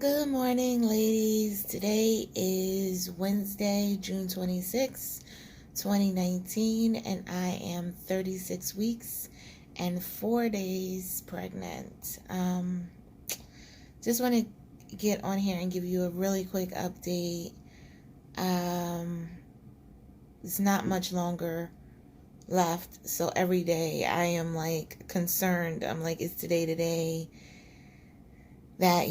Good morning, ladies. Today is Wednesday, June 26th, 2019, and I am 36 weeks and 4 days pregnant. Just want to get on here and give you a really quick update. It's not much longer left, so every day I am like concerned. I'm like, is today that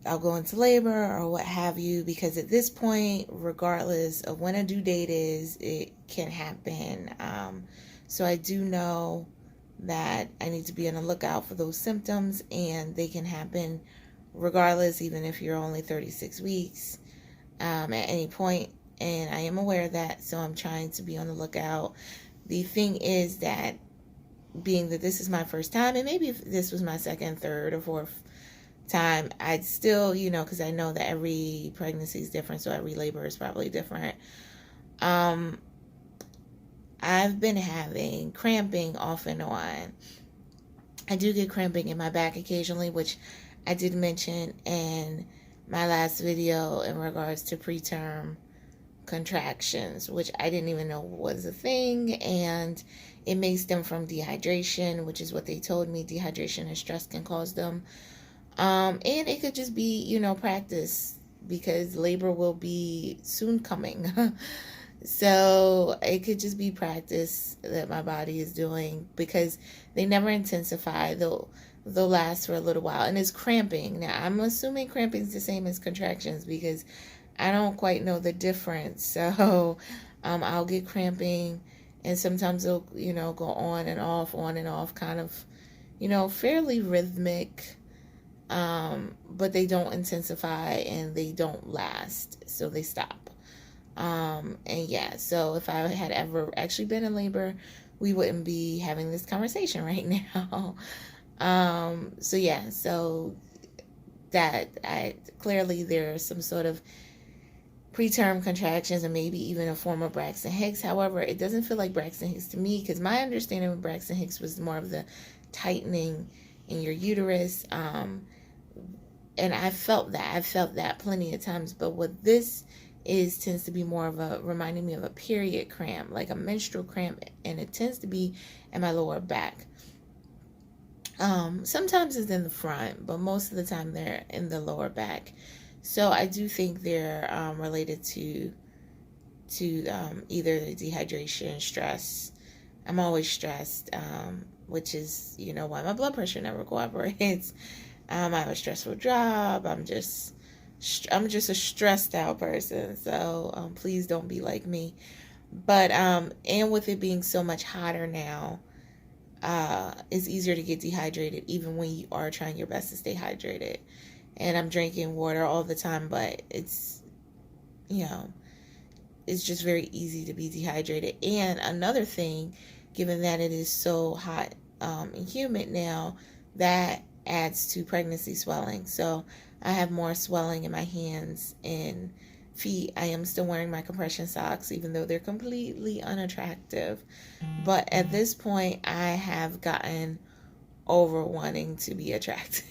I'll go into labor or what have you, because at this point, regardless of when a due date is, it can happen. So I do know that I need to be on the lookout for those symptoms, and they can happen regardless, even if you're only 36 weeks, at any point. And I am aware of that, so I'm trying to be on the lookout. The thing is that, being that this is my first time, and maybe if this was my second, third, or fourth time, I'd still, because I know that every pregnancy is different, so every labor is probably different. I've been having cramping off and on. I do get cramping in my back occasionally, which I did mention in my last video in regards to preterm contractions, which I didn't even know was a thing, and it may stem from dehydration, which is what they told me. Dehydration and stress can cause them. And it could just be, practice, because labor will be soon coming. So it could just be practice that my body is doing, because they never intensify. They'll last for a little while. And it's cramping. Now, I'm assuming cramping is the same as contractions, because I don't quite know the difference. So I'll get cramping, and sometimes it'll, go on and off, kind of, fairly rhythmic. But they don't intensify and they don't last, so they stop. And yeah, so if I had ever actually been in labor, we wouldn't be having this conversation right now. So yeah, so that clearly there's some sort of preterm contractions, and maybe even a form of Braxton Hicks. However, it doesn't feel like Braxton Hicks to me, because my understanding of Braxton Hicks was more of the tightening in your uterus. And I felt that plenty of times. But what this is tends to be more of reminding me of a period cramp, like a menstrual cramp, and it tends to be in my lower back. Sometimes it's in the front, but most of the time they're in the lower back. So I do think they're related to either the dehydration, stress. I'm always stressed, which is, why my blood pressure never cooperates. I have a stressful job. I'm just a stressed out person. So please don't be like me. But and with it being so much hotter now, it's easier to get dehydrated, even when you are trying your best to stay hydrated. And I'm drinking water all the time, but it's just very easy to be dehydrated. And another thing, given that it is so hot and humid now, that adds to pregnancy swelling. So I have more swelling in my hands and feet. I am still wearing my compression socks, even though they're completely unattractive. But at this point, I have gotten over wanting to be attractive.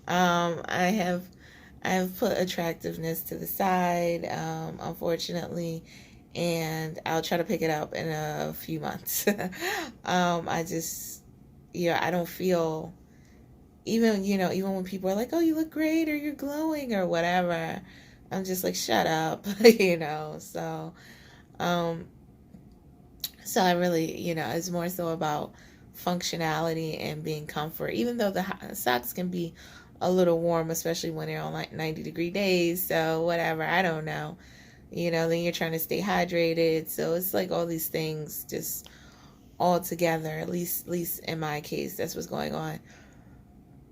I have put attractiveness to the side, unfortunately, and I'll try to pick it up in a few months. I just, I don't feel, even when people are like, oh, you look great, or you're glowing, or whatever, I'm just like, shut up, so I really, it's more so about functionality and being comfort, even though the socks can be a little warm, especially when they're on like 90-degree days. So whatever, I don't know, then you're trying to stay hydrated. So it's like all these things just all together, at least in my case, that's what's going on.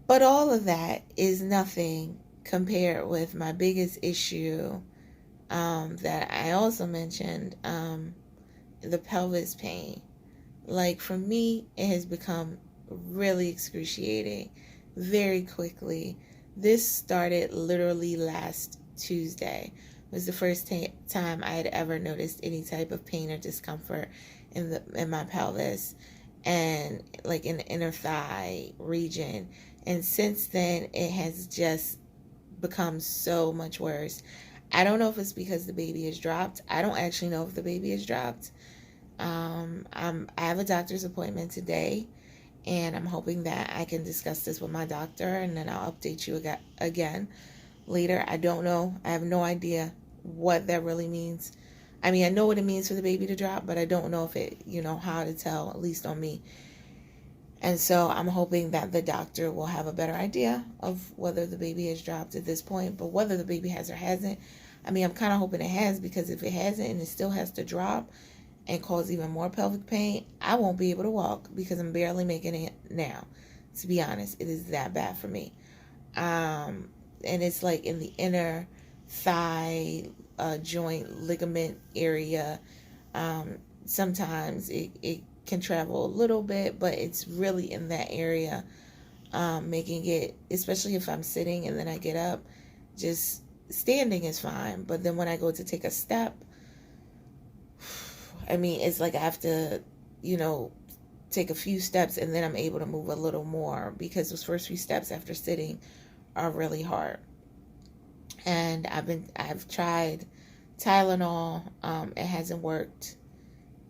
But all of that is nothing compared with my biggest issue, that I also mentioned, the pelvis pain. Like, for me, it has become really excruciating very quickly. This started literally last Tuesday. It was the first time I had ever noticed any type of pain or discomfort in my pelvis, and like in the inner thigh region. And since then, it has just become so much worse. I don't know if it's because the baby has dropped. I don't actually know if the baby has dropped. I have a doctor's appointment today, and I'm hoping that I can discuss this with my doctor, and then I'll update you again later. I don't know. I have no idea what that really means. I mean, I know what it means for the baby to drop, but I don't know if it, how to tell, at least on me. And so I'm hoping that the doctor will have a better idea of whether the baby has dropped at this point. But whether the baby has or hasn't, I mean, I'm kind of hoping it has, because if it hasn't and it still has to drop and cause even more pelvic pain, I won't be able to walk, because I'm barely making it now. To be honest, it is that bad for me. And it's like in the inner thigh joint ligament area. Sometimes it can travel a little bit, but it's really in that area, making it, especially if I'm sitting and then I get up, just standing is fine. But then when I go to take a step, I mean, it's like I have to, take a few steps and then I'm able to move a little more, because those first few steps after sitting are really hard. And I've tried Tylenol. It hasn't worked.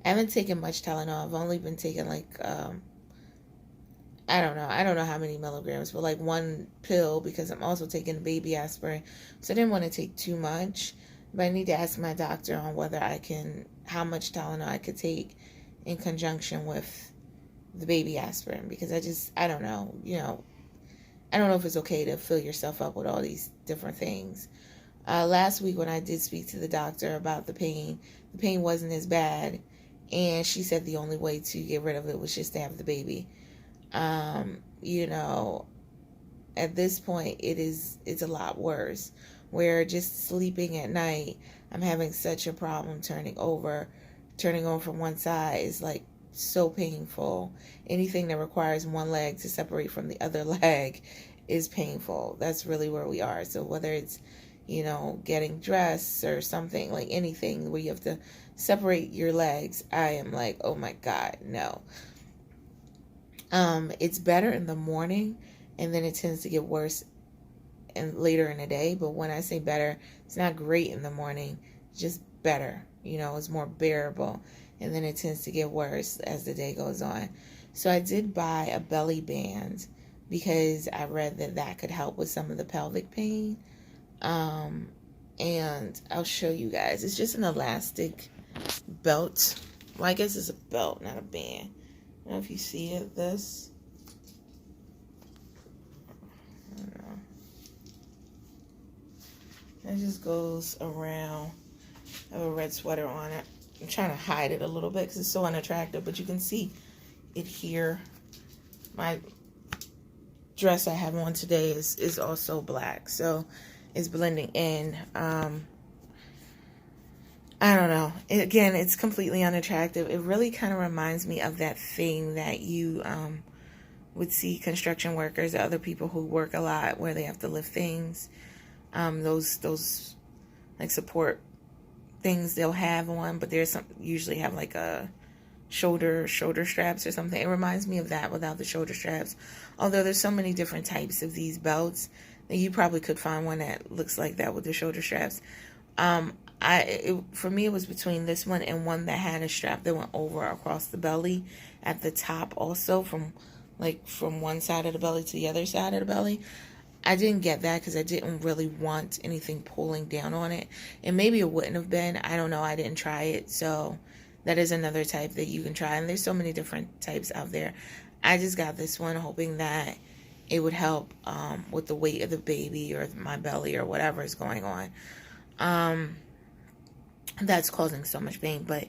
I haven't taken much Tylenol. I've only been taking like, I don't know how many milligrams, but like one pill, because I'm also taking baby aspirin. So I didn't want to take too much, but I need to ask my doctor on whether how much Tylenol I could take in conjunction with the baby aspirin, because I don't know, I don't know if it's okay to fill yourself up with all these different things. Last week when I did speak to the doctor about the pain wasn't as bad. And she said the only way to get rid of it was just to have the baby. At this point, it's a lot worse. Where just sleeping at night, I'm having such a problem turning over from one side is like so painful. Anything that requires one leg to separate from the other leg is painful. That's really where we are. So whether it's, getting dressed or something, like anything where you have to separate your legs, I am like, oh my God, no. It's better in the morning, and then it tends to get worse and later in the day. But when I say better, it's not great in the morning, just better. It's more bearable, and then it tends to get worse as the day goes on. So I did buy a belly band, because I read that could help with some of the pelvic pain. And I'll show you guys. It's just an elastic belt. Well, I guess it's a belt, not a band. I don't know if you see it, this. I don't know. It just goes around. I have a red sweater on it. I'm trying to hide it a little bit because it's so unattractive, but you can see it here. My dress I have on today is also black, so it's blending in. I don't know. Again, it's completely unattractive. It really kind of reminds me of that thing that you would see construction workers or other people who work a lot, where they have to lift things. Those like support things they'll have on, but there's usually have like a shoulder straps or something. It reminds me of that without the shoulder straps. Although there's so many different types of these belts that you probably could find one that looks like that with the shoulder straps. For me, it was between this one and one that had a strap that went over across the belly at the top, also from one side of the belly to the other side of the belly. I didn't get that because I didn't really want anything pulling down on it. And maybe it wouldn't have been. I don't know. I didn't try it. So that is another type that you can try. And there's so many different types out there. I just got this one hoping that it would help with the weight of the baby or my belly or whatever is going on. That's causing so much pain. But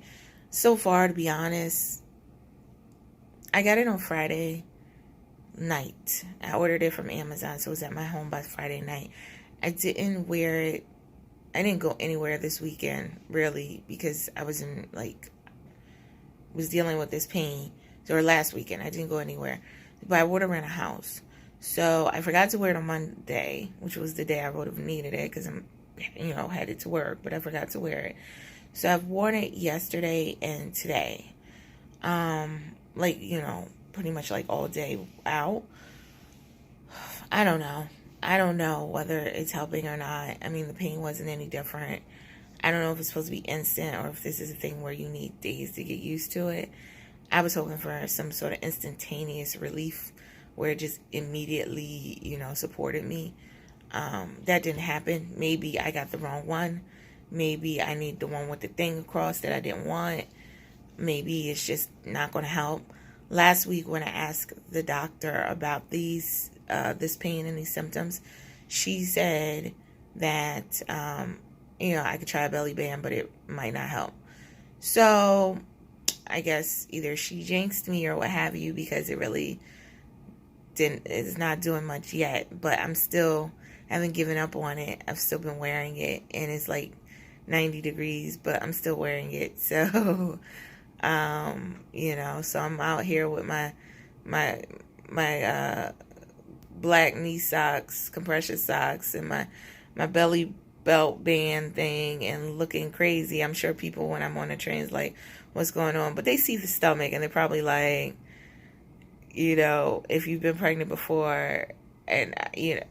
so far, to be honest, I got it on Friday night. I ordered it from Amazon, so it was at my home by Friday night. I didn't wear it. I didn't go anywhere this weekend, really, because I was dealing with this pain. Or last weekend, I didn't go anywhere. But I wore it around the house. So I forgot to wear it on Monday, which was the day I would have needed it because I'm, headed to work, but I forgot to wear it. So I've worn it yesterday and today. Pretty much like all day out. I don't know. I don't know whether it's helping or not. I mean, the pain wasn't any different. I don't know if it's supposed to be instant or if this is a thing where you need days to get used to it. I was hoping for some sort of instantaneous relief where it just immediately, supported me. That didn't happen. Maybe I got the wrong one. Maybe I need the one with the thing across that I didn't want. Maybe it's just not going to help. Last week when I asked the doctor about this pain and these symptoms, she said that, I could try a belly band, but it might not help. So I guess either she jinxed me or what have you, because it really it's not doing much yet, but I'm still haven't given up on it. I've still been wearing it, and it's like 90 degrees, but I'm still wearing it. So, so I'm out here with my black knee socks, compression socks, and my belly belt band thing, and looking crazy. I'm sure people when I'm on the trains like, what's going on? But they see the stomach, and they're probably like, if you've been pregnant before, and I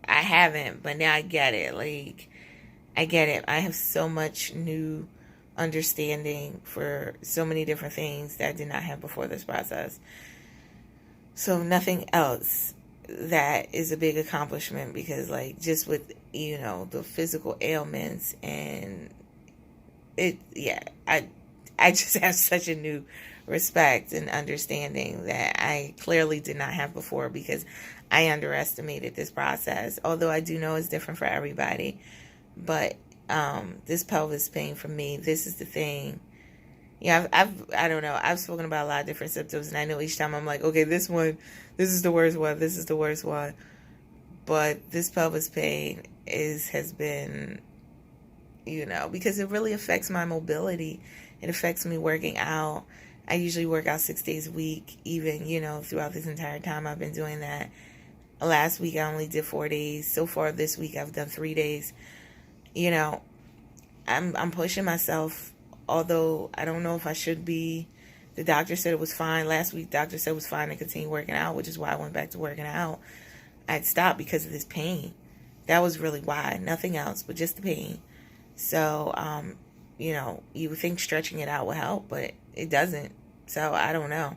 haven't, but now I get it. Like, I get it. I have so much new understanding for so many different things that I did not have before this process. So nothing else that is a big accomplishment, because like just with, the physical ailments and I just have such a new respect and understanding that I clearly did not have before, because I underestimated this process. Although I do know it's different for everybody, but this pelvis pain for me, this is the thing. I don't know. I've spoken about a lot of different symptoms, and I know each time I'm like, okay, this is the worst one. This is the worst one. But this pelvis pain has been, because it really affects my mobility. It affects me working out. I usually work out 6 days a week, even, throughout this entire time I've been doing that. Last week I only did 4 days. So far this week I've done 3 days. I'm pushing myself, although I don't know if I should be. The doctor said it was fine. Last week, doctor said it was fine to continue working out, which is why I went back to working out. I'd stopped because of this pain. That was really why. Nothing else, but just the pain. So, you would think stretching it out would help, but it doesn't. So, I don't know.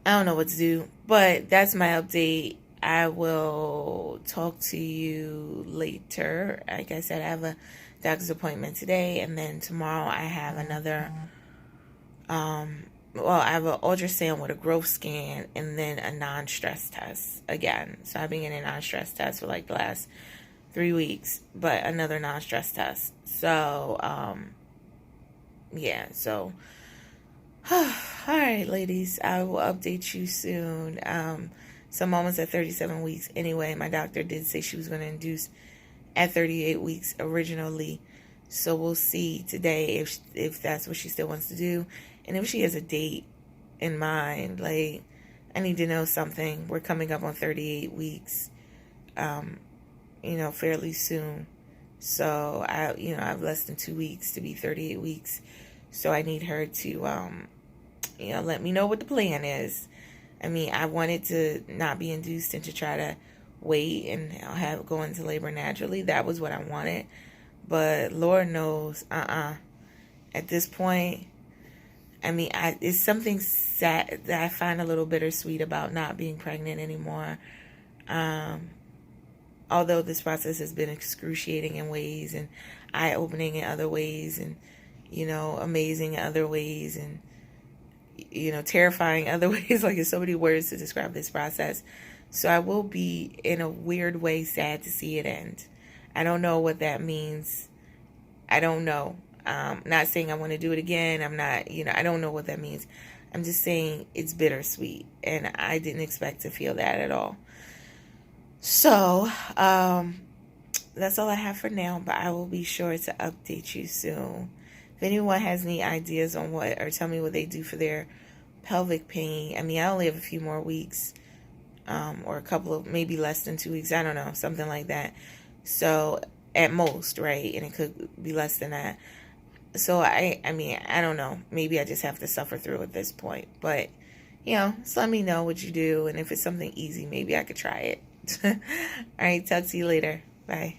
I don't know what to do. But that's my update. I will talk to you later. Like I said, I have a doctor's appointment today, and then tomorrow I have another, I have an ultrasound with a growth scan, and then a non-stress test again. So I've been getting a non-stress test for like the last 3 weeks, but another non-stress test. So, so, all right, ladies, I will update you soon. So I'm almost at 37 weeks. Anyway, my doctor did say she was going to induce at 38 weeks originally. So we'll see today if that's what she still wants to do. And if she has a date in mind, like, I need to know something. We're coming up on 38 weeks, fairly soon. So I have less than 2 weeks to be 38 weeks. So I need her to, let me know what the plan is. I mean, I wanted to not be induced and to try to wait and go into labor naturally. That was what I wanted. But Lord knows, at this point, I mean, it's something sad that I find a little bittersweet about not being pregnant anymore. Although this process has been excruciating in ways and eye-opening in other ways and, amazing in other ways and, terrifying other ways. Like, there's so many words to describe this process. So I will be, in a weird way, sad to see it end. I don't know what that means. I don't know. Not saying I want to do it again. I'm not, I don't know what that means. I'm just saying it's bittersweet, and I didn't expect to feel that at all. So, that's all I have for now, but I will be sure to update you soon. If anyone has any ideas on or tell me what they do for their pelvic pain. I mean, I only have a few more weeks, or a couple of, maybe less than 2 weeks. I don't know, something like that. So, at most, right? And it could be less than that. So I mean, I don't know. Maybe I just have to suffer through at this point. But, just let me know what you do. And if it's something easy, maybe I could try it. All right. Talk to you later. Bye.